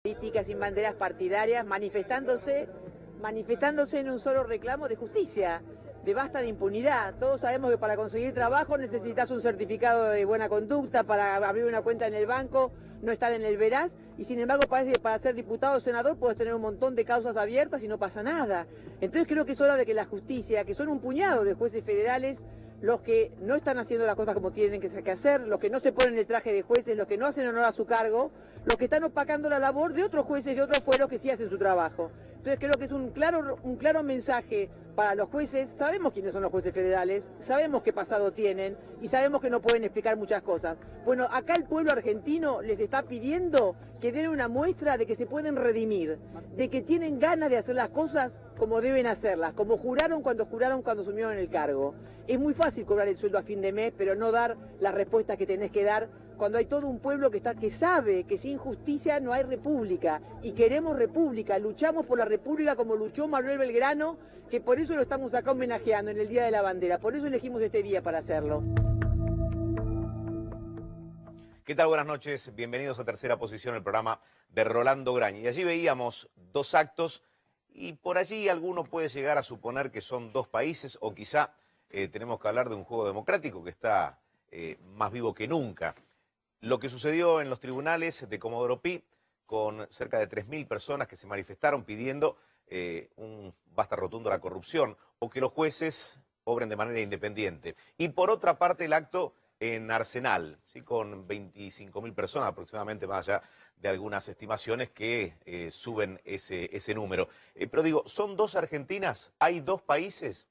políticas, sin banderas partidarias, manifestándose en un solo reclamo de justicia, de basta de impunidad. Todos sabemos que para conseguir trabajo necesitas un certificado de buena conducta, para abrir una cuenta en el banco, no estar en el veraz, y sin embargo parece que para ser diputado o senador puedes tener un montón de causas abiertas y no pasa nada. Entonces creo que es hora de que la justicia, que son un puñado de jueces federales, los que no están haciendo las cosas como tienen que hacer, los que no se ponen el traje de jueces, los que no hacen honor a su cargo, los que están opacando la labor de otros jueces y otros fueros que sí hacen su trabajo. Entonces creo que es un claro mensaje para los jueces. Sabemos quiénes son los jueces federales, sabemos qué pasado tienen y sabemos que no pueden explicar muchas cosas. Bueno, acá el pueblo argentino les está pidiendo que den una muestra de que se pueden redimir, de que tienen ganas de hacer las cosas como deben hacerlas, como juraron cuando asumieron el cargo. Es muy fácil cobrar el sueldo a fin de mes, pero no dar las respuestas que tenés que dar cuando hay todo un pueblo que sabe que sin justicia no hay república, y queremos república, luchamos por la república como luchó Manuel Belgrano, que por eso lo estamos acá homenajeando en el Día de la Bandera, por eso elegimos este día para hacerlo. ¿Qué tal? Buenas noches, bienvenidos a Tercera Posición, el programa de Rolando Graña. Y allí veíamos dos actos y por allí alguno puede llegar a suponer que son dos países o quizá tenemos que hablar de un juego democrático que está más vivo que nunca. Lo que sucedió en los tribunales de Comodoro Pi con cerca de 3.000 personas que se manifestaron pidiendo un basta rotundo a la corrupción o que los jueces obren de manera independiente. Y por otra parte el acto en Arsenal, ¿sí? Con 25.000 personas aproximadamente, más allá de algunas estimaciones que suben ese número. Pero digo, ¿son dos Argentinas? ¿Hay dos países?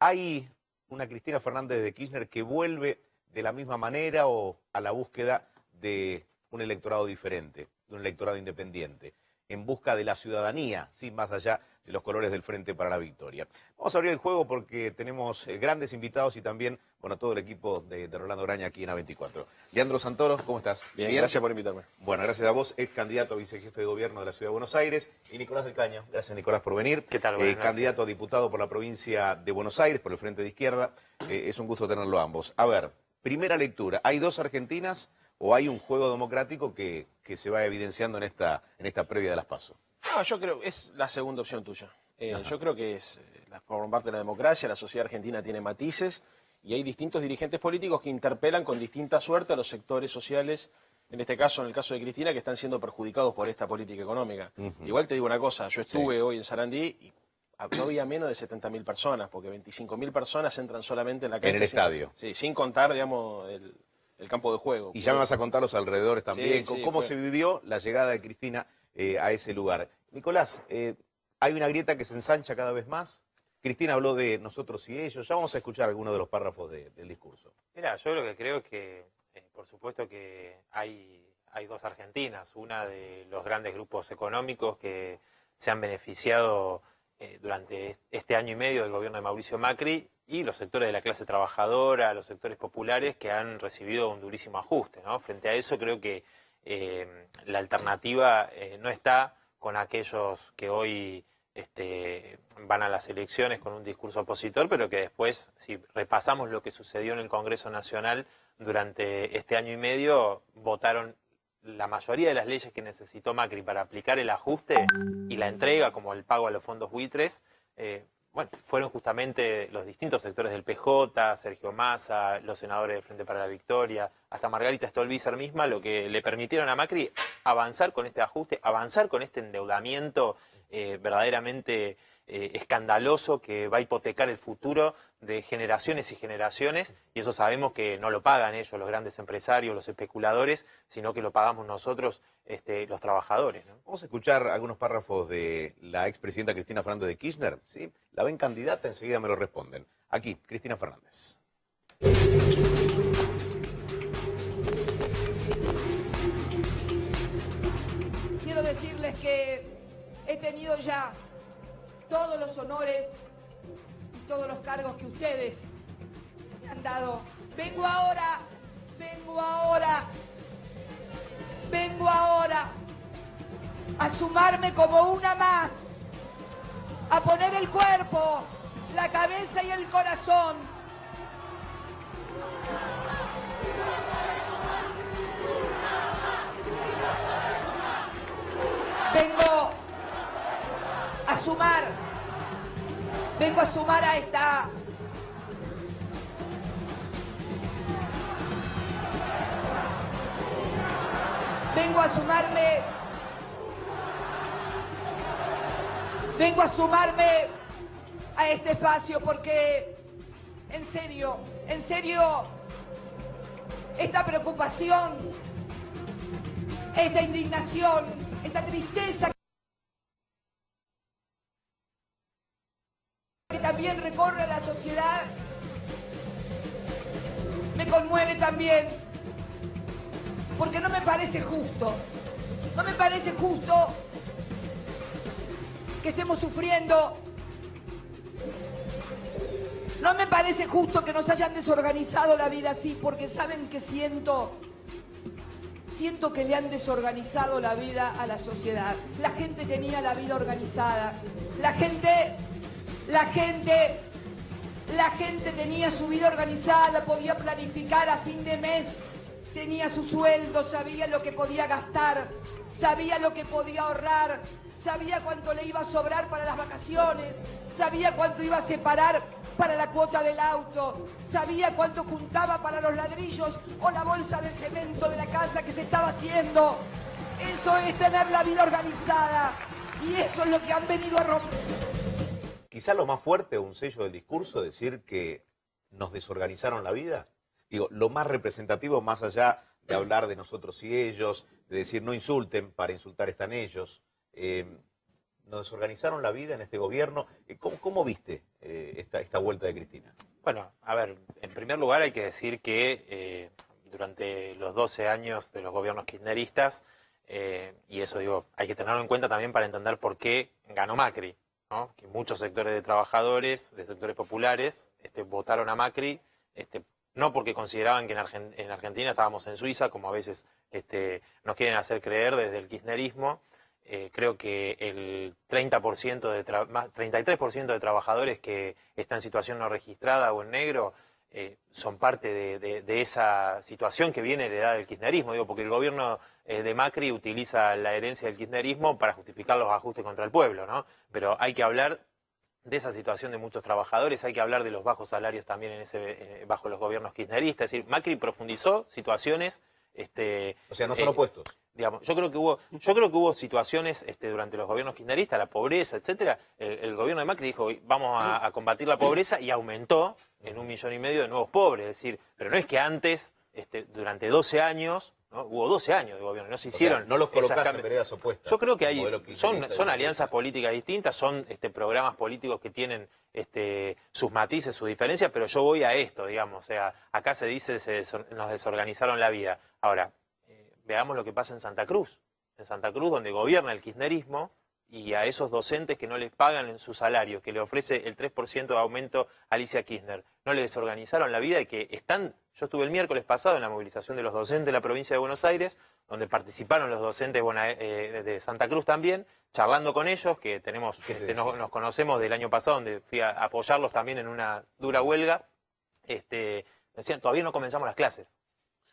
¿Hay una Cristina Fernández de Kirchner que vuelve de la misma manera o a la búsqueda de un electorado diferente, de un electorado independiente, en busca de la ciudadanía, ¿sí? Más allá de los colores del Frente para la Victoria? Vamos a abrir el juego porque tenemos grandes invitados y también, bueno, todo el equipo de Rolando Graña aquí en A24. Leandro Santoro, ¿cómo estás? Bien, gracias por invitarme. Bueno, gracias a vos, ex candidato a vicejefe de gobierno de la Ciudad de Buenos Aires, y Nicolás del Caño. Gracias, Nicolás, por venir. ¿Qué tal? Candidato a diputado por la provincia de Buenos Aires, por el Frente de Izquierda. Es un gusto tenerlo ambos. A ver, primera lectura, ¿hay dos Argentinas o hay un juego democrático que se va evidenciando en esta previa de las PASO? No, yo creo que es la segunda opción tuya. Yo creo que es forma parte de la democracia, la sociedad argentina tiene matices y hay distintos dirigentes políticos que interpelan con distinta suerte a los sectores sociales, en este caso, en el caso de Cristina, que están siendo perjudicados por esta política económica. Igual te digo una cosa, yo estuve hoy en Sarandí y no había menos de 70.000 personas, porque 25.000 personas entran solamente en la cancha. En el estadio. Sí, sin contar, digamos, el campo de juego. Y ya me vas a contar los alrededores también, Sí, cómo se vivió la llegada de Cristina a ese lugar. Nicolás, hay una grieta que se ensancha cada vez más. Cristina habló de nosotros y ellos. Ya vamos a escuchar algunos de los párrafos del discurso. Mira, yo lo que creo es que, por supuesto que hay dos Argentinas. Una de los grandes grupos económicos que se han beneficiado durante este año y medio del gobierno de Mauricio Macri, y los sectores de la clase trabajadora, los sectores populares que han recibido un durísimo ajuste, ¿no? Frente a eso creo que la alternativa no está con aquellos que hoy van a las elecciones con un discurso opositor, pero que después, si repasamos lo que sucedió en el Congreso Nacional durante este año y medio, votaron la mayoría de las leyes que necesitó Macri para aplicar el ajuste y la entrega, como el pago a los fondos buitres. Bueno, fueron justamente los distintos sectores del PJ, Sergio Massa, los senadores del Frente para la Victoria, hasta Margarita Stolbizer misma, lo que le permitieron a Macri avanzar con este ajuste, avanzar con este endeudamiento verdaderamente escandaloso que va a hipotecar el futuro de generaciones y generaciones, y eso sabemos que no lo pagan ellos, los grandes empresarios, los especuladores, sino que lo pagamos nosotros, los trabajadores, ¿no? Vamos a escuchar algunos párrafos de la expresidenta Cristina Fernández de Kirchner, ¿sí? ¿La ven candidata? Enseguida me lo responden. Aquí, Cristina Fernández. Quiero decirles que he tenido ya todos los honores y todos los cargos que ustedes me han dado. Vengo ahora a sumarme como una más, a poner el cuerpo, la cabeza y el corazón vengo a sumar a esta vengo a sumarme a este espacio porque en serio, esta preocupación, esta indignación, esta tristeza que también recorre la sociedad, me conmueve también, porque no me parece justo que estemos sufriendo, no me parece justo que nos hayan desorganizado la vida así, porque saben que siento que le han desorganizado la vida a la sociedad. La gente tenía la vida organizada, la gente tenía su vida organizada, podía planificar a fin de mes, tenía su sueldo, sabía lo que podía gastar, sabía lo que podía ahorrar, sabía cuánto le iba a sobrar para las vacaciones, sabía cuánto iba a separar para la cuota del auto, sabía cuánto juntaba para los ladrillos o la bolsa de cemento de la casa que se estaba haciendo. Eso es tener la vida organizada y eso es lo que han venido a romper. Quizá lo más fuerte, un sello del discurso, decir que nos desorganizaron la vida. Digo, lo más representativo, más allá de hablar de nosotros y ellos, de decir no insulten, para insultar están ellos. Nos desorganizaron la vida en este gobierno. ¿Cómo viste esta vuelta de Cristina? Bueno, a ver, en primer lugar hay que decir que durante los 12 años de los gobiernos kirchneristas, y eso digo, hay que tenerlo en cuenta también para entender por qué ganó Macri, ¿no? Que muchos sectores de trabajadores, de sectores populares, votaron a Macri, no porque consideraban que en Argentina estábamos en Suiza, como a veces nos quieren hacer creer desde el kirchnerismo. Creo que el 33% de trabajadores que están en situación no registrada o en negro son parte de esa situación que viene heredada del kirchnerismo. Digo, porque el gobierno de Macri utiliza la herencia del kirchnerismo para justificar los ajustes contra el pueblo, ¿no? Pero hay que hablar de esa situación de muchos trabajadores, hay que hablar de los bajos salarios también bajo los gobiernos kirchneristas. Es decir, Macri profundizó situaciones... o sea, no son opuestos. Digamos, yo creo que hubo situaciones durante los gobiernos kirchneristas, la pobreza, etcétera. El gobierno de Macri dijo, vamos a combatir la pobreza, y aumentó en 1,5 millones de nuevos pobres. Es decir, pero no es que antes, durante 12 años, ¿no? Hubo 12 años de gobierno, no se hicieron. O sea, no los colocás en veredas opuestas. Yo creo que son alianzas políticas distintas, son programas políticos que tienen sus matices, sus diferencias, pero yo voy a esto, digamos. O sea, acá se dice nos desorganizaron la vida. Ahora, veamos lo que pasa en Santa Cruz. En Santa Cruz, donde gobierna el kirchnerismo, y a esos docentes que no les pagan en su salario, que le ofrece el 3% de aumento a Alicia Kirchner, no le desorganizaron la vida y que están... Yo estuve el miércoles pasado en la movilización de los docentes de la provincia de Buenos Aires, donde participaron los docentes de Santa Cruz también, charlando con ellos, que nos conocemos del año pasado, donde fui a apoyarlos también en una dura huelga. Decían, todavía no comenzamos las clases.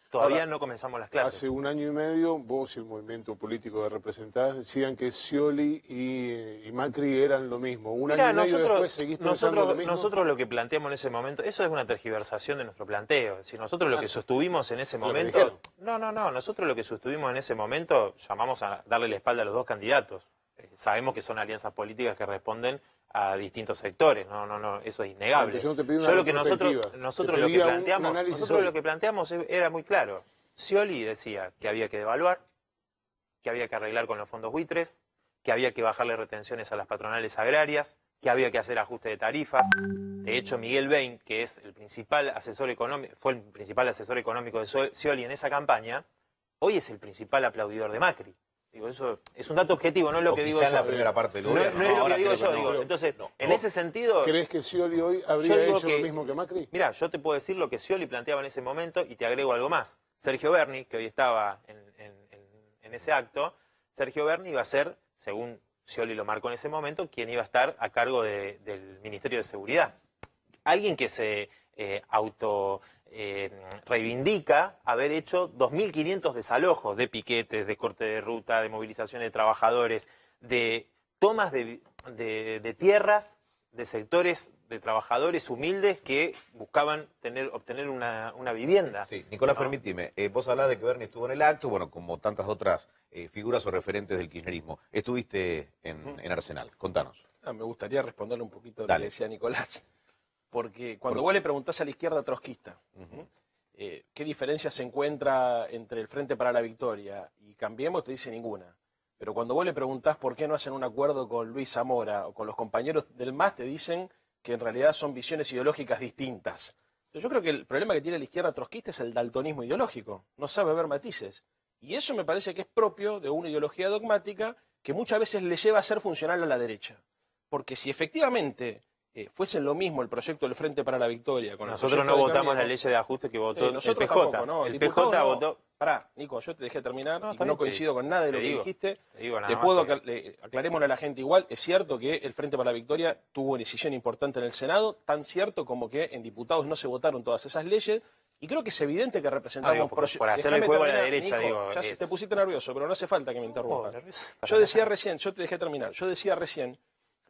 Todavía no comenzamos las clases. Hace 1 año y medio, vos y el movimiento político de representadas decían que Scioli y Macri eran lo mismo. Un año y medio después seguís pensando lo mismo. Nosotros lo que planteamos en ese momento, eso es una tergiversación de nuestro planteo. Es decir, nosotros lo que sostuvimos en ese momento... Nosotros lo que sostuvimos en ese momento, llamamos a darle la espalda a los dos candidatos. Sabemos que son alianzas políticas que responden a distintos sectores, no, eso es innegable. Yo lo que nosotros lo que planteamos era muy claro. Scioli decía que había que devaluar, que había que arreglar con los fondos buitres, que había que bajarle retenciones a las patronales agrarias, que había que hacer ajuste de tarifas. De hecho, Miguel Bain, que es el principal asesor económico, fue el principal asesor económico de Scioli en esa campaña, hoy es el principal aplaudidor de Macri. Digo, eso es un dato objetivo, no es lo que digo yo. En la primera parte del gobierno. No es lo que digo yo. Entonces, en ese sentido... ¿Crees que Scioli hoy habría hecho lo mismo que Macri? Mira, yo te puedo decir lo que Scioli planteaba en ese momento y te agrego algo más. Sergio Berni, que hoy estaba en ese acto, Sergio Berni iba a ser, según Scioli lo marcó en ese momento, quien iba a estar a cargo del Ministerio de Seguridad. alguien que se reivindica haber hecho 2.500 desalojos de piquetes, de corte de ruta, de movilización de trabajadores, de tomas de tierras, de sectores de trabajadores humildes que buscaban obtener una vivienda. Sí, Nicolás, permíteme, vos hablás de que Bernie estuvo en el acto, bueno, como tantas otras figuras o referentes del kirchnerismo. Estuviste en Arsenal, contanos. Me gustaría responderle un poquito a lo que decía Nicolás, porque cuando vos le preguntás a la izquierda trotskista, ¿qué diferencia se encuentra entre el Frente para la Victoria y Cambiemos? Te dice ninguna. Pero cuando vos le preguntás por qué no hacen un acuerdo con Luis Zamora o con los compañeros del MAS, te dicen que en realidad son visiones ideológicas distintas. Yo creo que el problema que tiene la izquierda trotskista es el daltonismo ideológico. No sabe ver matices. Y eso me parece que es propio de una ideología dogmática que muchas veces le lleva a ser funcional a la derecha. Porque si efectivamente fuesen lo mismo el proyecto del Frente para la Victoria... con nosotros no votamos la ley de ajuste que votó el PJ. Tampoco, ¿no? El PJ votó... Pará, Nico, yo te dejé terminar y no coincido con nada de lo que dijiste. Aclarémosle a la gente igual. Es cierto que el Frente para la Victoria tuvo una decisión importante en el Senado, tan cierto como que en diputados no se votaron todas esas leyes. Y creo que es evidente que representamos... por hacerle el juego a la derecha, Nico, digo... Ya te pusiste nervioso, pero no hace falta que me interrumpas. Yo decía recién, yo te dejé terminar,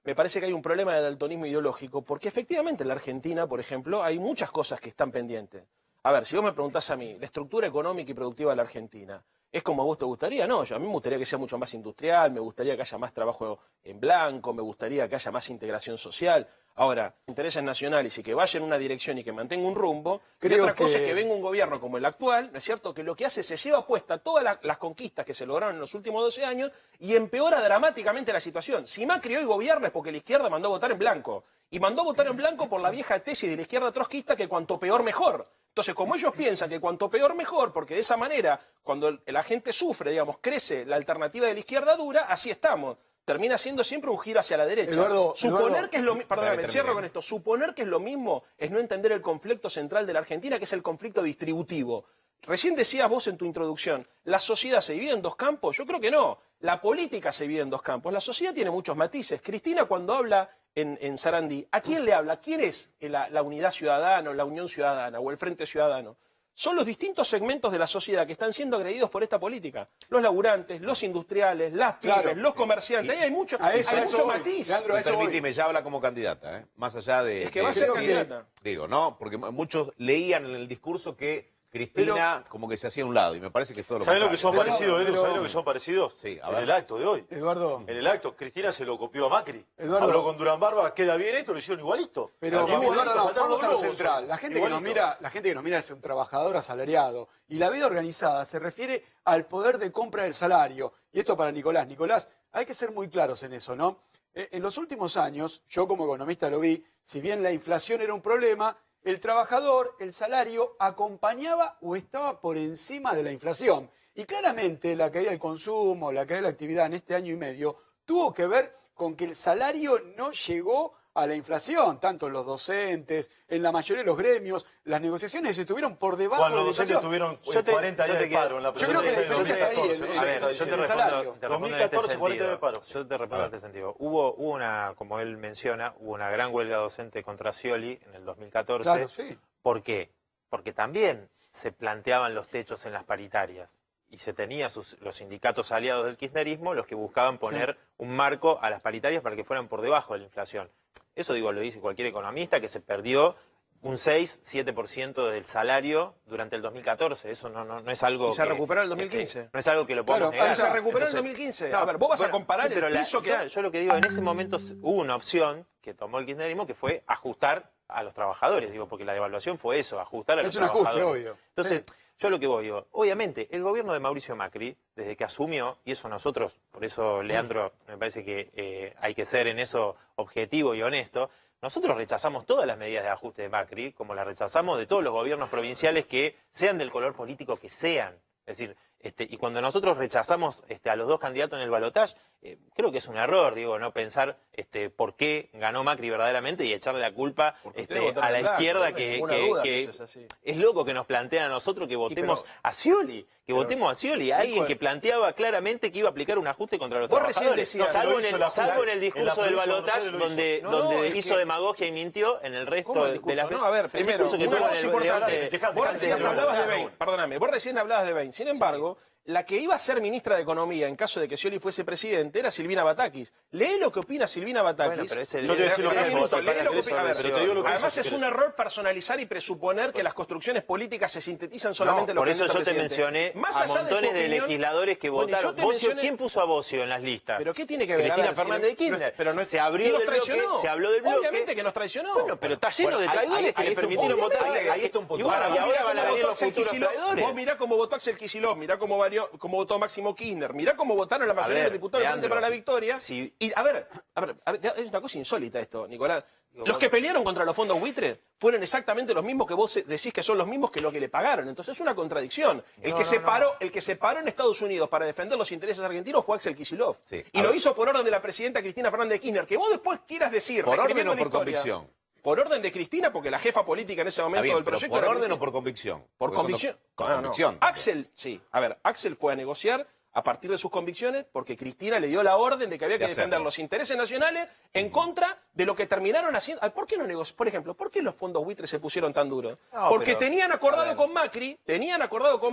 me parece que hay un problema de daltonismo ideológico, porque efectivamente en la Argentina, por ejemplo, hay muchas cosas que están pendientes. A ver, si vos me preguntás a mí, la estructura económica y productiva de la Argentina, ¿es como a vos te gustaría? No, a mí me gustaría que sea mucho más industrial, me gustaría que haya más trabajo en blanco, me gustaría que haya más integración social. Ahora, intereses nacionales y que vaya en una dirección y que mantenga un rumbo, y otra cosa es que venga un gobierno como el actual, ¿no es cierto?, que lo que hace se lleva puesta todas las conquistas que se lograron en los últimos 12 años y empeora dramáticamente la situación. Si Macri hoy gobierna es porque la izquierda mandó a votar en blanco. Y mandó a votar en blanco por la vieja tesis de la izquierda trotskista que cuanto peor mejor. Entonces, como ellos piensan que cuanto peor mejor, porque de esa manera, cuando la gente sufre, digamos, crece la alternativa de la izquierda dura, así estamos. Termina siendo siempre un giro hacia la derecha. Suponer que es lo mismo, perdóname, cierro con esto, suponer que es lo mismo es no entender el conflicto central de la Argentina, que es el conflicto distributivo. Recién decías vos en tu introducción, ¿la sociedad se divide en dos campos? Yo creo que no. La política se divide en dos campos. La sociedad tiene muchos matices. Cristina, cuando habla en Sarandí, ¿a quién le habla? ¿Quién es la unidad ciudadana, o la unión ciudadana, o el frente ciudadano? Son los distintos segmentos de la sociedad que están siendo agredidos por esta política. Los laburantes, los industriales, las pymes, los comerciantes. Ahí hay muchos matices. Permíteme, ya habla como candidata, más allá de... Es que va a ser candidata. Digo, ¿no? Porque muchos leían en el discurso que Cristina como que se hacía a un lado, y me parece que es todo lo ¿Saben lo que son parecidos, Edu? ¿Saben lo que son parecidos? Sí, en el acto de hoy. Eduardo. En el acto, Cristina se lo copió a Macri. Eduardo. Habló con Durán Barba, queda bien esto, lo hicieron igualito. Pero vamos a lo central. La gente que nos mira es un trabajador asalariado. Y la vida organizada se refiere al poder de compra del salario. Y esto para Nicolás. Nicolás, hay que ser muy claros en eso, ¿no? En los últimos años, yo como economista lo vi, si bien la inflación era un problema, el trabajador, el salario, acompañaba o estaba por encima de la inflación. Y claramente la caída del consumo, la caída de la actividad en este año y medio, tuvo que ver con que el salario no llegó a la inflación, tanto en los docentes, en la mayoría de los gremios, las negociaciones estuvieron por debajo de la inflación. Los docentes tuvieron 40 días de paro en la Yo creo que la diferencia está ahí, yo te respondo en este sentido. Yo te respondo en este sentido. Hubo una, como él menciona, hubo una gran huelga docente contra Scioli en el 2014. Claro, sí. ¿Por qué? Porque también se planteaban los techos en las paritarias. Y se tenía los sindicatos aliados del kirchnerismo los que buscaban poner un marco a las paritarias para que fueran por debajo de la inflación. Eso, digo, lo dice cualquier economista, que se perdió un 6-7% del salario durante el 2014. Eso no es algo ¿Y se recuperó en el 2015? No es algo que lo podamos negar. Se recuperó en el 2015. A ver, vos vas a comparar el piso que... Yo lo que digo, en ese momento hubo una opción que tomó el kirchnerismo que fue ajustar a los trabajadores, digo, porque la devaluación fue eso, ajustar a los trabajadores. Es un ajuste, obvio. Entonces, yo lo que voy, digo, obviamente, el gobierno de Mauricio Macri, desde que asumió, y eso nosotros, por eso, Leandro, me parece que hay que ser en eso objetivo y honesto, nosotros rechazamos todas las medidas de ajuste de Macri, como las rechazamos de todos los gobiernos provinciales que sean del color político que sean. Es decir, y cuando nosotros rechazamos a los dos candidatos en el balotaje, creo que es un error, digo, no pensar por qué ganó Macri verdaderamente y echarle la culpa a la izquierda que es loco que nos plantean a nosotros que votemos a Scioli, a alguien que planteaba claramente que iba a aplicar un ajuste contra los trabajadores. Salvo en el discurso del balotaje, donde hizo demagogia y mintió, en el resto de las veces. No, a ver, primero, vos recién hablabas de Bain. Sin embargo, la que iba a ser ministra de Economía en caso de que Scioli fuese presidente era Silvina Batakis. Lee lo que opina Silvina Batakis. Bueno, pero yo te voy a decir lo que además es un error personalizar y presuponer que las construcciones políticas se sintetizan solamente en lo que por eso yo te mencioné a montones de legisladores que votaron. ¿Quién puso a Bocio en las listas? ¿Pero qué tiene que ver? Cristina Fernández de Kirchner. Se abrió del bloque, se habló del bloque. Obviamente que nos traicionó. Bueno, pero está lleno de traidores que le permitieron votar. Y ahora van a venir los futuros traidores. Vos mirá cómo votó Axel Kicillof, mirá cómo votó Máximo Kirchner, mirá cómo votaron la mayoría de los diputados del Frente para la Victoria. Y a ver, es una cosa insólita esto, Nicolás. Los que pelearon contra los fondos buitres fueron exactamente los mismos que vos decís que son los mismos que lo que le pagaron. Entonces es una contradicción. El que se paró en Estados Unidos para defender los intereses argentinos fue Axel Kicillof. Sí. Y lo hizo por orden de la presidenta Cristina Fernández de Kirchner. Que vos después quieras decir... ¿Por orden o por convicción? Por orden de Cristina, porque la jefa política en ese momento del proyecto... ¿Por orden o por convicción? Por convicción. Convicción. Axel, sí. A ver, Axel fue a negociar a partir de sus convicciones, porque Cristina le dio la orden de que había que defender los intereses nacionales en contra de lo que terminaron haciendo. ¿Por qué no negoció? Por ejemplo, ¿por qué los fondos buitres se pusieron tan duros? Porque tenían acordado con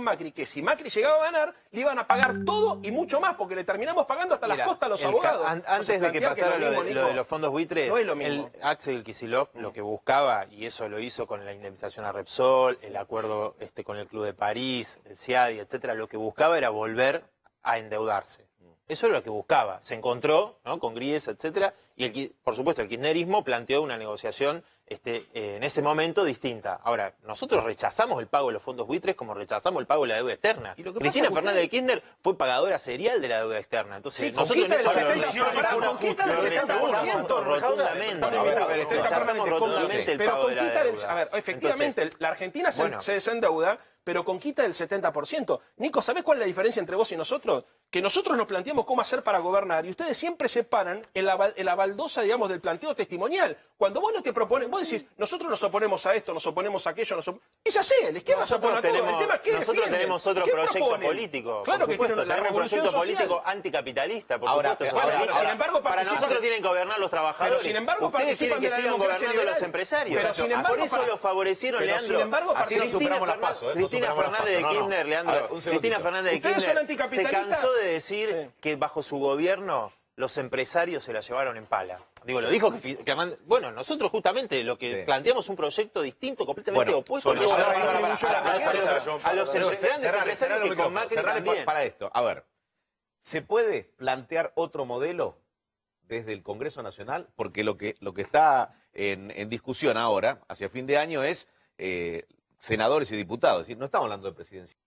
Macri que si Macri llegaba a ganar, le iban a pagar todo y mucho más, porque le terminamos pagando hasta las costas a los abogados. Antes de que pasara lo de los fondos buitres, no es lo mismo. Axel Kicillof lo que buscaba, y eso lo hizo con la indemnización a Repsol, el acuerdo con el Club de París, el CIADI, etcétera, lo que buscaba era volver a endeudarse. Eso es lo que buscaba. Se encontró, ¿no?, con Gries, etcétera, y por supuesto el kirchnerismo planteó una negociación en ese momento distinta. Ahora, nosotros rechazamos el pago de los fondos buitres como rechazamos el pago de la deuda externa. Cristina Fernández de Kirchner fue pagadora serial de la deuda externa. Entonces, sí, nosotros conquista del 70%. Rechazamos rotundamente el pago de la deuda. A ver, efectivamente, la Argentina se desendeuda, pero conquista del 70%. Nico, ¿sabés cuál es la diferencia entre vos y nosotros? Que nosotros nos planteamos cómo hacer para gobernar y ustedes siempre se paran en la baldosa, digamos, del planteo testimonial. Cuando vos no te propones, vos decís, nosotros nos oponemos a esto, nos oponemos a aquello, es así, la izquierda se opone a todo. El tema es que nosotros tenemos otro proyecto político. Claro que tienen la revolución social. Político anticapitalista, por supuesto. Sin embargo, para nosotros tienen que gobernar los trabajadores. Pero sin embargo, ustedes quieren que sigan gobernando los empresarios. Pero sin embargo, por eso lo favorecieron, Leandro. Sin embargo, así no superamos las pasos. Cristina Fernández de Kirchner, Leandro. Cristina Fernández de Kirchner se cansó de decir que bajo su gobierno los empresarios se la llevaron en pala. Digo, lo dijo que bueno, nosotros justamente lo que planteamos un proyecto distinto, completamente opuesto a los grandes empresarios que con Macri también. Para esto, a ver, ¿se puede plantear otro modelo desde el Congreso Nacional? Porque lo que está en discusión ahora, hacia fin de año, es senadores y diputados. Es decir, no estamos hablando de presidencia.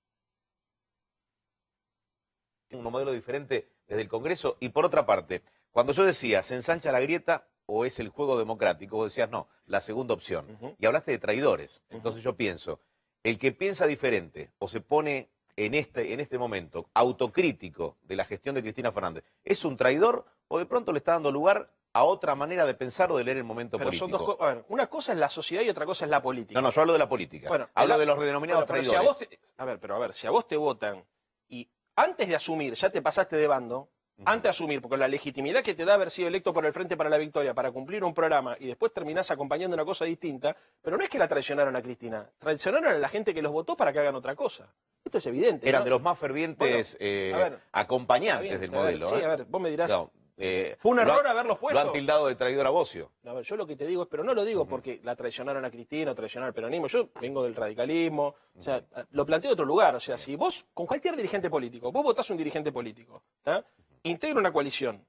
Un modelo diferente desde el Congreso. Y por otra parte, cuando yo decía, ¿se ensancha la grieta o es el juego democrático? Vos decías, no, la segunda opción. Y hablaste de traidores. Entonces yo pienso, el que piensa diferente o se pone en este momento autocrítico de la gestión de Cristina Fernández, ¿es un traidor o de pronto le está dando lugar a otra manera de pensar o de leer el momento político? Son dos cosas. A ver, una cosa es la sociedad y otra cosa es la política. No, yo hablo de la política. Bueno, hablo de los denominados traidores. Si a vos te votan y antes de asumir, ya te pasaste de bando, antes de asumir, porque la legitimidad que te da haber sido electo por el Frente para la Victoria para cumplir un programa y después terminás acompañando una cosa distinta, pero no es que la traicionaron a Cristina, traicionaron a la gente que los votó para que hagan otra cosa. Esto es evidente. Eran de los más fervientes acompañantes del modelo. Sí, a ver, vos me dirás... Fue un error haberlos puesto. Lo han tildado de traidor a Bocio. A ver, yo lo que te digo es, pero no lo digo porque la traicionaron a Cristina o traicionaron al peronismo. Yo vengo del radicalismo, o sea, lo planteo de otro lugar. O sea, si vos, con cualquier dirigente político, vos votás un dirigente político, integra una coalición,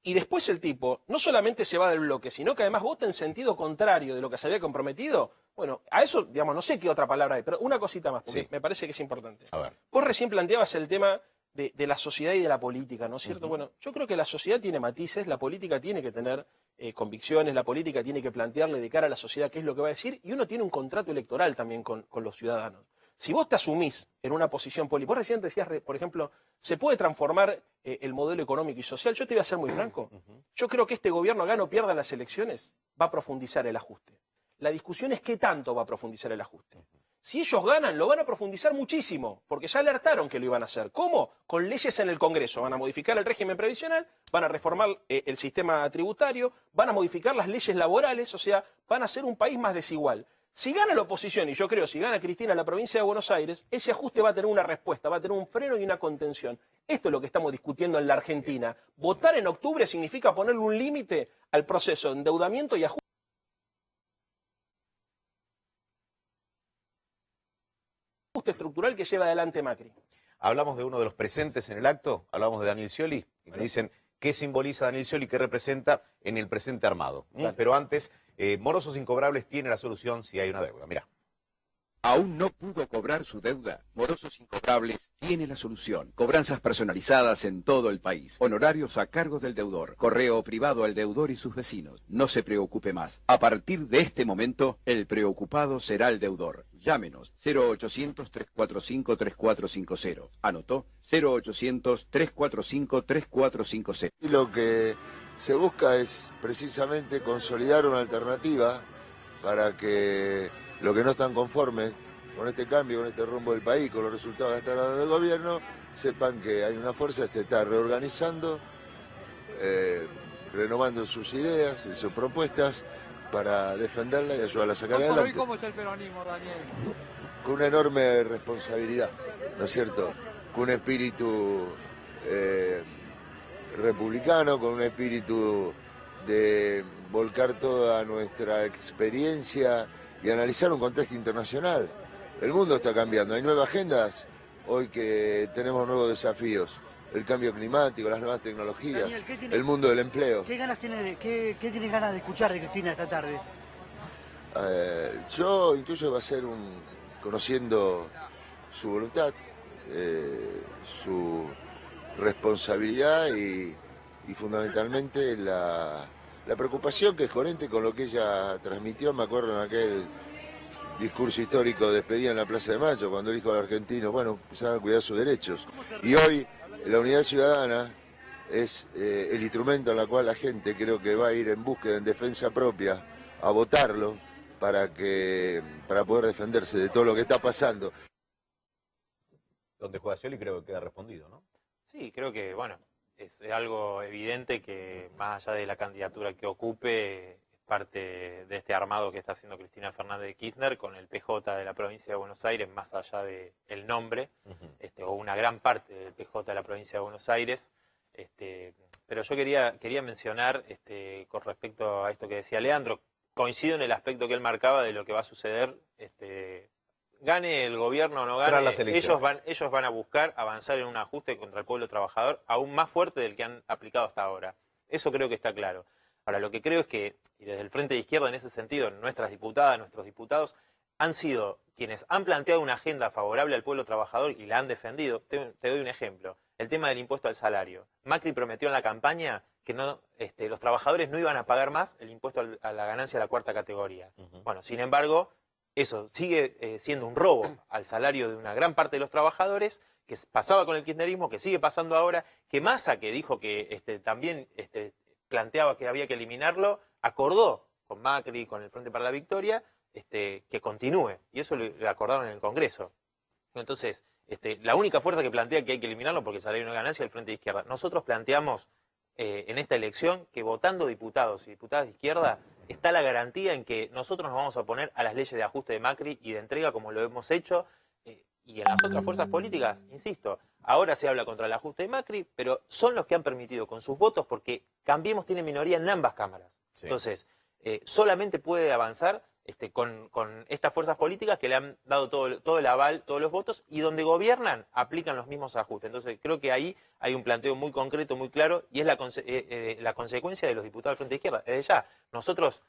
y después el tipo no solamente se va del bloque, sino que además vota en sentido contrario de lo que se había comprometido. Bueno, a eso, digamos, no sé qué otra palabra hay, pero una cosita más, porque me parece que es importante. A ver. Vos recién planteabas el tema de la sociedad y de la política, ¿no es cierto? Bueno, yo creo que la sociedad tiene matices, la política tiene que tener convicciones, la política tiene que plantearle de cara a la sociedad qué es lo que va a decir, y uno tiene un contrato electoral también con los ciudadanos. Si vos te asumís en una posición política, vos recién decías, por ejemplo, ¿se puede transformar el modelo económico y social? Yo te voy a ser muy franco. Yo creo que este gobierno, gane o pierda las elecciones, va a profundizar el ajuste. La discusión es qué tanto va a profundizar el ajuste. Si ellos ganan, lo van a profundizar muchísimo, porque ya alertaron que lo iban a hacer. ¿Cómo? Con leyes en el Congreso. Van a modificar el régimen previsional, van a reformar el sistema tributario, van a modificar las leyes laborales, o sea, van a ser un país más desigual. Si gana la oposición, y yo creo, si gana Cristina en la provincia de Buenos Aires, ese ajuste va a tener una respuesta, va a tener un freno y una contención. Esto es lo que estamos discutiendo en la Argentina. Votar en octubre significa ponerle un límite al proceso de endeudamiento y ajuste estructural que lleva adelante Macri. Hablamos de uno de los presentes en el acto, hablamos de Daniel Scioli, y me dicen qué simboliza Daniel Scioli, qué representa en el presente armado. Claro. Pero antes, Morosos Incobrables tiene la solución si hay una deuda. Mirá. ¿Aún no pudo cobrar su deuda? Morosos Incobrables tiene la solución. Cobranzas personalizadas en todo el país. Honorarios a cargo del deudor. Correo privado al deudor y sus vecinos. No se preocupe más. A partir de este momento, el preocupado será el deudor. Llámenos 0800-345-3450. ¿Anotó? 0800-345-3450. Y lo que se busca es precisamente consolidar una alternativa para que los que no están conformes con este cambio, con este rumbo del país, con los resultados de esta del gobierno, sepan que hay una fuerza que se está reorganizando, renovando sus ideas y sus propuestas para defenderla y ayudarla a sacar adelante. ¿Y cómo está el peronismo, Daniel? Con una enorme responsabilidad, ¿no es cierto? Con un espíritu republicano, con un espíritu de volcar toda nuestra experiencia y analizar un contexto internacional. El mundo está cambiando, hay nuevas agendas, hoy que tenemos nuevos desafíos, el cambio climático, las nuevas tecnologías, Daniel, el mundo del empleo. ¿Qué tienes ganas de escuchar de Cristina esta tarde? Yo intuyo que va a ser conociendo su voluntad, su responsabilidad y fundamentalmente la preocupación que es coherente con lo que ella transmitió, me acuerdo en aquel discurso histórico de despedida en la Plaza de Mayo, cuando dijo a los argentinos, bueno, pues hagan cuidar sus derechos. Y hoy la unidad ciudadana es el instrumento en el cual la gente creo que va a ir en búsqueda, en defensa propia, a votarlo para poder defenderse de todo lo que está pasando. Donde juega Scioli creo que queda respondido, ¿no? Sí, creo que, bueno, es algo evidente que más allá de la candidatura que ocupe, es parte de este armado que está haciendo Cristina Fernández de Kirchner con el PJ de la provincia de Buenos Aires, más allá del nombre, o una gran parte del PJ de la provincia de Buenos Aires. Pero yo quería mencionar con respecto a esto que decía Leandro, coincido en el aspecto que él marcaba de lo que va a suceder, gane el gobierno o no gane, ellos van a buscar avanzar en un ajuste contra el pueblo trabajador aún más fuerte del que han aplicado hasta ahora. Eso creo que está claro. Ahora, lo que creo es que, y desde el Frente de Izquierda en ese sentido, nuestras diputadas, nuestros diputados, han sido quienes han planteado una agenda favorable al pueblo trabajador y la han defendido. Te doy un ejemplo, el tema del impuesto al salario. Macri prometió en la campaña que los trabajadores no iban a pagar más el impuesto a la ganancia de la cuarta categoría. Bueno, sin embargo, eso sigue siendo un robo al salario de una gran parte de los trabajadores, que pasaba con el kirchnerismo, que sigue pasando ahora, que Massa, que dijo que también planteaba que había que eliminarlo, acordó con Macri, con el Frente para la Victoria, que continúe, y eso lo acordaron en el Congreso. Entonces, la única fuerza que plantea que hay que eliminarlo porque el salario no es ganancia es el Frente de Izquierda. Nosotros planteamos en esta elección que votando diputados y diputadas de izquierda está la garantía en que nosotros nos vamos a oponer a las leyes de ajuste de Macri y de entrega como lo hemos hecho, y en las otras fuerzas políticas, insisto, ahora se habla contra el ajuste de Macri, pero son los que han permitido con sus votos, porque Cambiemos tiene minoría en ambas cámaras. Sí. Entonces, solamente puede avanzar con estas fuerzas políticas que le han dado todo el aval, todos los votos, y donde gobiernan aplican los mismos ajustes. Entonces creo que ahí hay un planteo muy concreto, muy claro, y es la consecuencia de los diputados del Frente de Izquierda. Desde ya, nosotros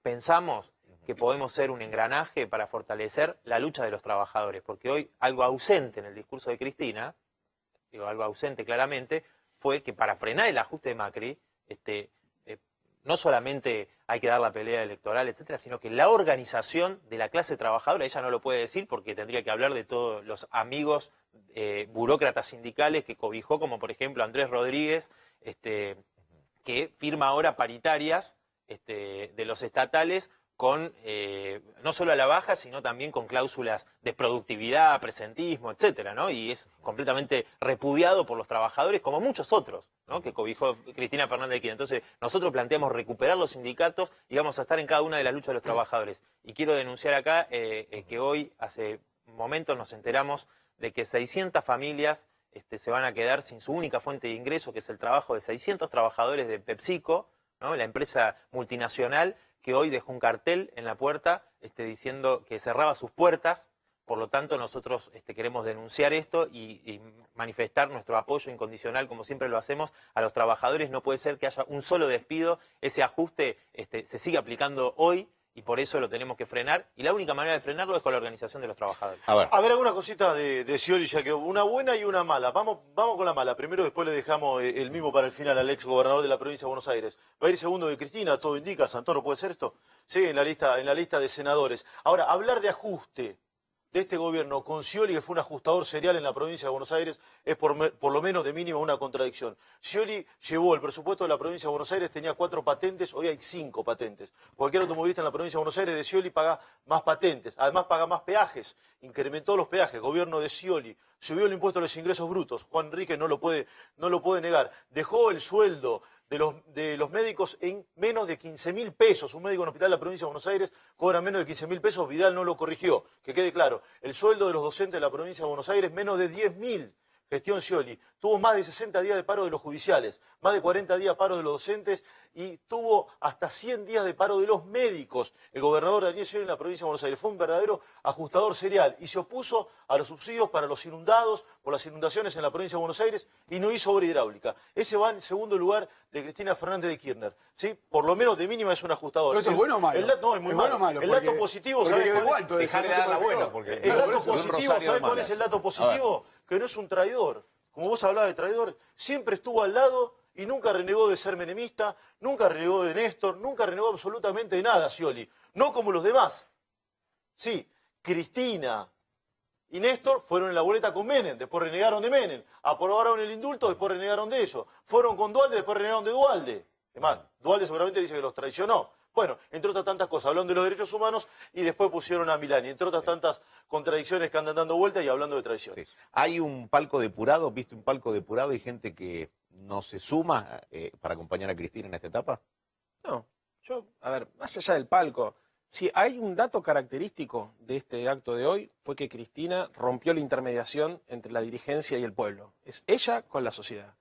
pensamos que podemos ser un engranaje para fortalecer la lucha de los trabajadores, porque hoy algo ausente en el discurso de Cristina, algo ausente claramente, fue que para frenar el ajuste de Macri, no solamente hay que dar la pelea electoral, etcétera, sino que la organización de la clase trabajadora, ella no lo puede decir porque tendría que hablar de todos los amigos burócratas sindicales que cobijó, como por ejemplo Andrés Rodríguez, que firma ahora paritarias de los estatales con no solo a la baja, sino también con cláusulas de productividad, presentismo, etcétera, ¿no? Y es completamente repudiado por los trabajadores, como muchos otros, ¿no? Que cobijó Cristina Fernández de Kirchner. Entonces, nosotros planteamos recuperar los sindicatos y vamos a estar en cada una de las luchas de los trabajadores. Y quiero denunciar acá que hoy, hace momentos, nos enteramos de que 600 familias se van a quedar sin su única fuente de ingreso, que es el trabajo de 600 trabajadores de PepsiCo, ¿no? La empresa multinacional que hoy dejó un cartel en la puerta diciendo que cerraba sus puertas. Por lo tanto, nosotros queremos denunciar esto y manifestar nuestro apoyo incondicional, como siempre lo hacemos, a los trabajadores. No puede ser que haya un solo despido. Ese ajuste se sigue aplicando hoy y por eso lo tenemos que frenar. Y la única manera de frenarlo es con la organización de los trabajadores. A ver, alguna cosita de Scioli, ya que una buena y una mala. Vamos con la mala. Primero, después le dejamos el mismo para el final al ex gobernador de la provincia de Buenos Aires. Va a ir segundo de Cristina, todo indica. Santoro, ¿puede ser esto? Sí, en la lista de senadores. Ahora, hablar de ajuste de este gobierno con Scioli, que fue un ajustador serial en la provincia de Buenos Aires, es por lo menos de mínima una contradicción. Scioli llevó el presupuesto de la provincia de Buenos Aires, tenía 4 patentes, hoy hay 5 patentes. Cualquier automovilista en la provincia de Buenos Aires de Scioli paga más patentes, además paga más peajes, incrementó los peajes, gobierno de Scioli, subió el impuesto a los ingresos brutos, Juan Enrique no lo puede negar, dejó el sueldo de los médicos en menos de 15.000 pesos. Un médico en un hospital de la provincia de Buenos Aires cobra menos de 15.000 pesos, Vidal no lo corrigió, que quede claro. El sueldo de los docentes de la provincia de Buenos Aires, menos de 10.000. Gestión Scioli. Tuvo más de 60 días de paro de los judiciales, más de 40 días de paro de los docentes y tuvo hasta 100 días de paro de los médicos. El gobernador Daniel Scioli en la provincia de Buenos Aires fue un verdadero ajustador serial y se opuso a los subsidios para los inundados por las inundaciones en la provincia de Buenos Aires y no hizo obra hidráulica. Ese va en segundo lugar de Cristina Fernández de Kirchner. ¿Sí? Por lo menos de mínima es un ajustador. ¿Pero eso es bueno o malo? No, es muy malo. El dato positivo, ¿sabes cuál es? El dato positivo, ¿sabes cuál es el dato positivo? Que no es un traidor. Como vos hablabas de traidor, siempre estuvo al lado y nunca renegó de ser menemista, nunca renegó de Néstor, nunca renegó absolutamente de nada, Scioli. No como los demás. Sí, Cristina y Néstor fueron en la boleta con Menem, después renegaron de Menem. Aprobaron el indulto, después renegaron de eso. Fueron con Dualde, después renegaron de Dualde. Es más, Dualde seguramente dice que los traicionó. Bueno, entre otras tantas cosas, hablando de los derechos humanos y después pusieron a Milani, entre otras tantas contradicciones que andan dando vueltas y hablando de traiciones. Sí. ¿Hay un palco depurado? ¿Viste un palco depurado y gente que no se suma para acompañar a Cristina en esta etapa? No, a ver, más allá del palco, si hay un dato característico de este acto de hoy, fue que Cristina rompió la intermediación entre la dirigencia y el pueblo. Es ella con la sociedad.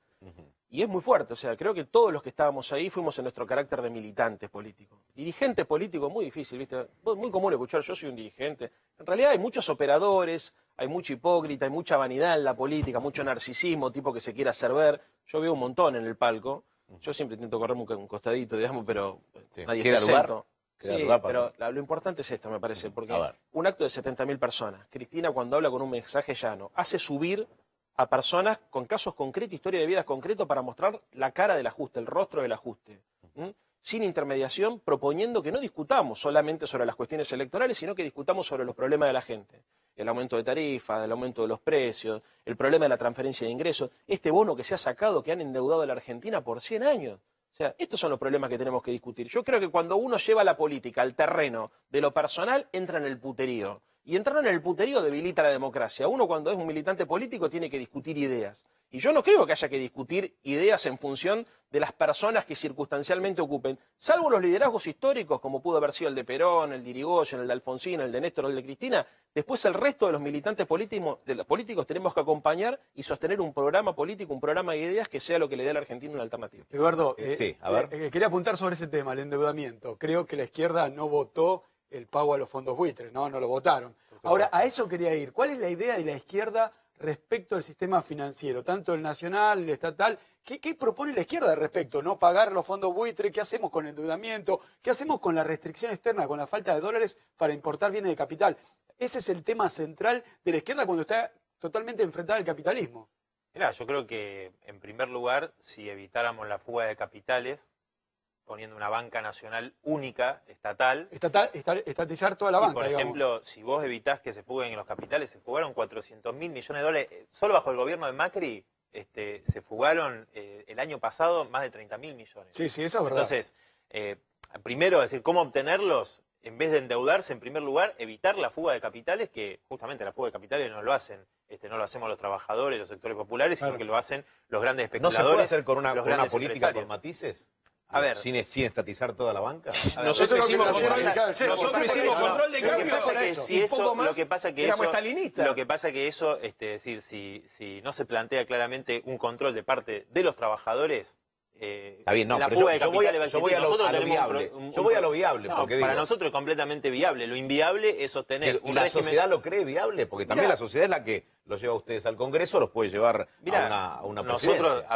Y es muy fuerte, o sea, creo que todos los que estábamos ahí fuimos en nuestro carácter de militantes políticos. Dirigente político, muy difícil, ¿viste? Muy común escuchar, yo soy un dirigente. En realidad hay muchos operadores, hay mucho hipócrita, hay mucha vanidad en la política, mucho narcisismo, tipo que se quiere hacer ver. Yo veo un montón en el palco. Yo siempre intento correrme un costadito, digamos, pero nadie está exento. Sí, pero lo importante es esto, me parece, porque un acto de 70.000 personas, Cristina cuando habla con un mensaje llano, hace subir a personas con casos concretos, historia de vidas concretos, para mostrar la cara del ajuste, el rostro del ajuste. Sin intermediación, proponiendo que no discutamos solamente sobre las cuestiones electorales, sino que discutamos sobre los problemas de la gente. El aumento de tarifas, el aumento de los precios, el problema de la transferencia de ingresos, este bono que se ha sacado, que han endeudado a la Argentina por 100 años. O sea, estos son los problemas que tenemos que discutir. Yo creo que cuando uno lleva la política al terreno de lo personal, entra en el puterío. Y entrar en el puterío debilita la democracia. Uno cuando es un militante político tiene que discutir ideas. Y yo no creo que haya que discutir ideas en función de las personas que circunstancialmente ocupen, salvo los liderazgos históricos, como pudo haber sido el de Perón, el de Irigoyen, el de Alfonsín, el de Néstor, el de Cristina. Después el resto de los militantes políticos tenemos que acompañar y sostener un programa político, un programa de ideas que sea lo que le dé a la Argentina una alternativa. Eduardo, quería apuntar sobre ese tema, el endeudamiento. Creo que la izquierda no votó el pago a los fondos buitres, no lo votaron. Ahora, a eso quería ir. ¿Cuál es la idea de la izquierda respecto al sistema financiero, tanto el nacional, el estatal? ¿Qué propone la izquierda al respecto? ¿No pagar los fondos buitres? ¿Qué hacemos con el endeudamiento? ¿Qué hacemos con la restricción externa, con la falta de dólares para importar bienes de capital? Ese es el tema central de la izquierda cuando está totalmente enfrentada al poniendo una banca nacional única, estatal. Estatizar toda la banca, por ejemplo, si vos evitás que se fuguen en los capitales, se fugaron 400.000 millones de dólares. Solo bajo el gobierno de Macri se fugaron el año pasado más de 30.000 millones. Sí, eso es verdad. Entonces, primero, es decir, cómo obtenerlos, en vez de endeudarse, en primer lugar, evitar la fuga de capitales, que justamente la fuga de capitales no lo hacen, no lo hacemos los trabajadores, los sectores populares, sino que lo hacen los grandes especuladores. ¿No se puede hacer con una política con matices? A ver, sin estatizar toda la banca. Nosotros hicimos control de cambio. Lo que pasa que eso, es decir, si no se plantea claramente un control de parte de los trabajadores, está bien, no, pero yo voy a lo viable. Yo voy a lo viable. Porque para nosotros es completamente viable. Lo inviable es sostener un régimen. ¿La sociedad lo cree viable? Porque también la sociedad es la que los lleva a ustedes al Congreso, los puede llevar a una presidencia.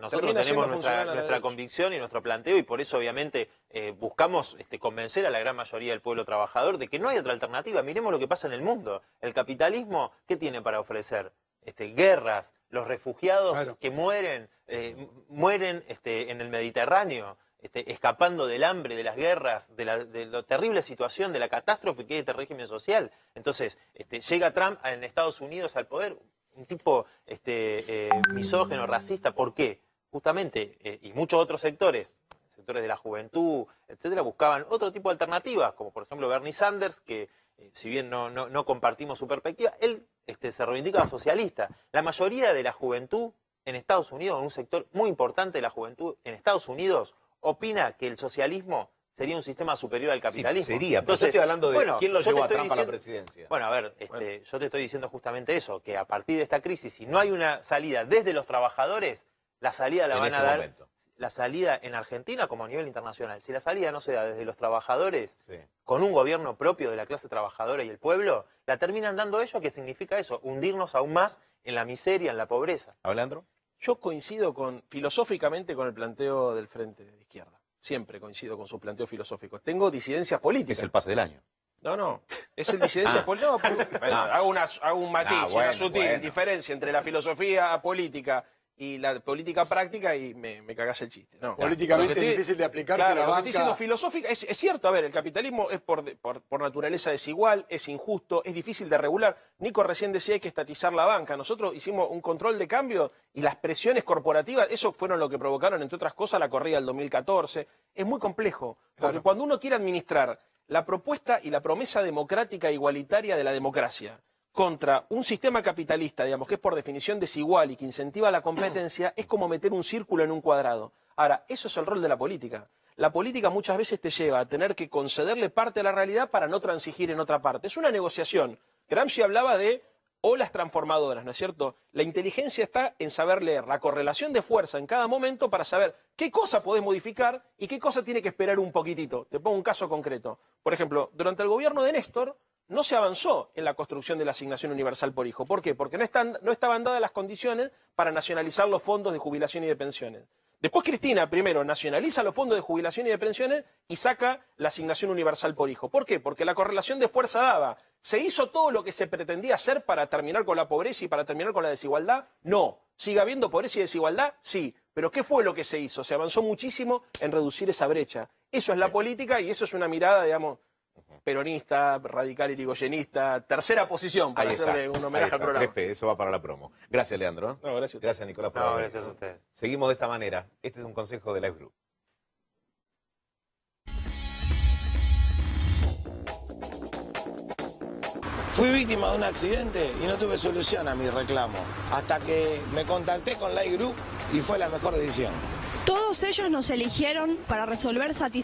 Nosotros tenemos nuestra convicción y nuestro planteo, y por eso obviamente buscamos convencer a la gran mayoría del pueblo trabajador de que no hay otra alternativa. Miremos lo que pasa en el mundo. El capitalismo, ¿qué tiene para ofrecer? Guerras, los refugiados que mueren en el Mediterráneo, escapando del hambre, de las guerras, de la terrible situación, de la catástrofe que es este régimen social. Entonces, llega Trump en Estados Unidos al poder, un tipo misógino, racista. ¿Por qué? Justamente, y muchos otros sectores de la juventud, etcétera, buscaban otro tipo de alternativas, como por ejemplo Bernie Sanders, que si bien no compartimos su perspectiva, él se reivindica socialista. La mayoría de la juventud en Estados Unidos, un sector muy importante de la juventud en Estados Unidos, opina que el socialismo sería un sistema superior al capitalismo. Sí, sería, pero yo estoy hablando de quién lo llevó a Trump a la presidencia. Bueno, a ver, yo te estoy diciendo justamente eso, que a partir de esta crisis, si no hay una salida desde los trabajadores, la salida la van a dar... Momento. La salida en Argentina como a nivel internacional. Si la salida no se da desde los trabajadores, con un gobierno propio de la clase trabajadora y el pueblo, la terminan dando ellos, que significa eso, hundirnos aún más en la miseria, en la pobreza. ¿Leandro? Yo coincido filosóficamente con el planteo del Frente de Izquierda. Siempre coincido con su planteo filosófico. Tengo disidencias políticas. Es el pase del año. No, es el disidencia política. Hago un matiz, una sutil diferencia entre la filosofía política y la política práctica, y me cagás el chiste. No. Políticamente es difícil de aplicar. Claro, lo que estoy diciendo filosófica es cierto. A ver, el capitalismo es por naturaleza desigual, es injusto, es difícil de regular. Nico recién decía que hay que estatizar la banca. Nosotros hicimos un control de cambio y las presiones corporativas, eso fueron lo que provocaron, entre otras cosas, la corrida del 2014. Es muy complejo, porque cuando uno quiere administrar la propuesta y la promesa democrática e igualitaria de la democracia contra un sistema capitalista, digamos, que es por definición desigual y que incentiva la competencia, es como meter un círculo en un cuadrado. Ahora, eso es el rol de la política. La política muchas veces te lleva a tener que concederle parte de la realidad para no transigir en otra parte. Es una negociación. Gramsci hablaba de olas transformadoras, ¿no es cierto? La inteligencia está en saber leer la correlación de fuerza en cada momento para saber qué cosa podés modificar y qué cosa tiene que esperar un poquitito. Te pongo un caso concreto. Por ejemplo, durante el gobierno de Néstor, no se avanzó en la construcción de la asignación universal por hijo. ¿Por qué? Porque no estaban dadas las condiciones para nacionalizar los fondos de jubilación y de pensiones. Después Cristina, primero, nacionaliza los fondos de jubilación y de pensiones y saca la asignación universal por hijo. ¿Por qué? Porque la correlación de fuerza daba. ¿Se hizo todo lo que se pretendía hacer para terminar con la pobreza y para terminar con la desigualdad? No. ¿Sigue habiendo pobreza y desigualdad? Sí. ¿Pero qué fue lo que se hizo? Se avanzó muchísimo en reducir esa brecha. Eso es la política y eso es una mirada, digamos, peronista, radical irigoyenista, tercera posición para hacerle un homenaje al programa. Crespe, eso va para la promo. Gracias, Leandro. No, gracias. Gracias, Nicolás. Gracias a ustedes. Seguimos de esta manera. Este es un consejo de Life Group. Fui víctima de un accidente y no tuve solución a mi reclamo, hasta que me contacté con Life Group y fue la mejor decisión. Todos ellos nos eligieron para resolver satisfactoriamente